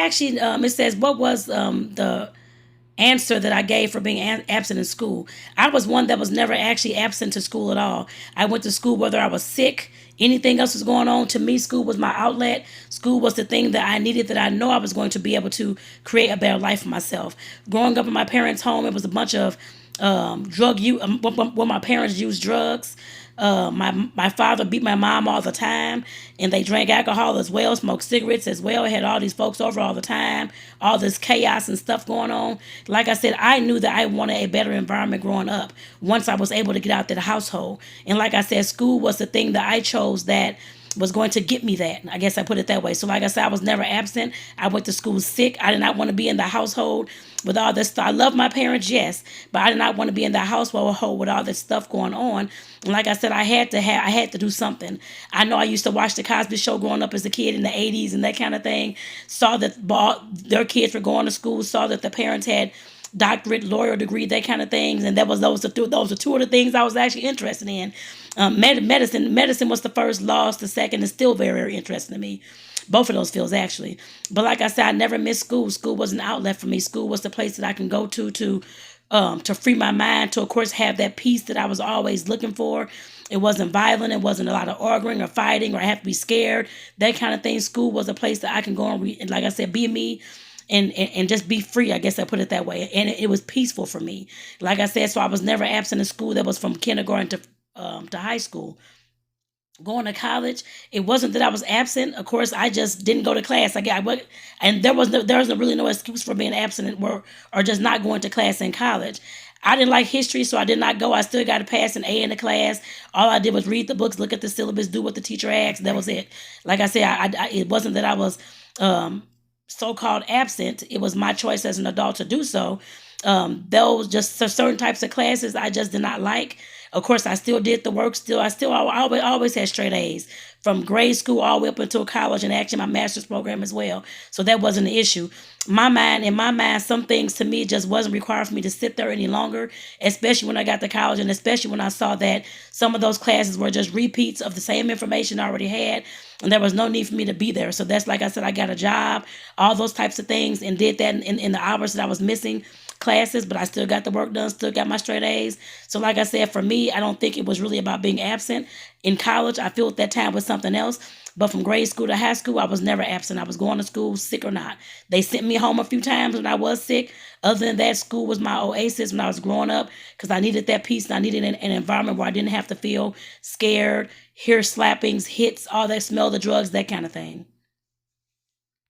actually, it says, what was the answer that I gave for being absent in school? I was one that was never actually absent to school at all. I went to school whether I was sick, anything else was going on. To me, school was my outlet. School was the thing that I needed, that I know I was going to be able to create a better life for myself. Growing up in my parents' home, it was a bunch of drug use. When my parents used drugs, my father beat my mom all the time, and they drank alcohol as well, smoked cigarettes as well. Had all these folks over all the time, all this chaos and stuff going on. Like I said, I knew that I wanted a better environment growing up once I was able to get out to the household. And like I said, school was the thing that I chose that was going to get me that. I guess I put it that way. So like I said, I was never absent. I went to school sick. I did not want to be in the household with all this stuff. I love my parents, yes, but I did not want to be in the household with all this stuff going on. And like I said, I had to do something. I know I used to watch the Cosby Show growing up as a kid in the 80s and that kind of thing. Saw that their kids were going to school, saw that the parents had doctorate, lawyer degree, that kind of things, and those are two of the things I was actually interested in. Medicine was the first, laws the second, and still very, very interesting to me. Both of those fields actually. But like I said, I never missed school. School was an outlet for me. School was the place that I can go to free my mind, to of course have that peace that I was always looking for. It wasn't violent. It wasn't a lot of arguing or fighting, or I have to be scared. That kind of thing. School was a place that I can go and like I said, be me. And just be free, I guess I put it that way. And it was peaceful for me. Like I said, so I was never absent in school. That was from kindergarten to high school. Going to college, it wasn't that I was absent. Of course, I just didn't go to class. And there was really no excuse for being absent or just not going to class in college. I didn't like history, so I did not go. I still got to pass an A in the class. All I did was read the books, look at the syllabus, do what the teacher asked. That was it. Like I said, it wasn't that I was so-called absent. It was my choice as an adult to do so. Those just certain types of classes I just did not like. Of course, I still did the work. I always had straight A's from grade school all the way up until college, and actually my master's program as well. So that wasn't an issue. In my mind, some things to me just wasn't required for me to sit there any longer, especially when I got to college, and especially when I saw that some of those classes were just repeats of the same information I already had, and there was no need for me to be there. So that's, like I said, I got a job, all those types of things, and did that in the hours that I was missing classes, but I still got the work done, still got my straight A's. So like I said, for me, I don't think it was really about being absent. In college, I felt that time was something else. But from grade school to high school, I was never absent. I was going to school, sick or not. They sent me home a few times when I was sick. Other than that, school was my oasis when I was growing up, because I needed that peace, and I needed an environment where I didn't have to feel scared, hear slappings, hits, all that, smell the drugs, that kind of thing.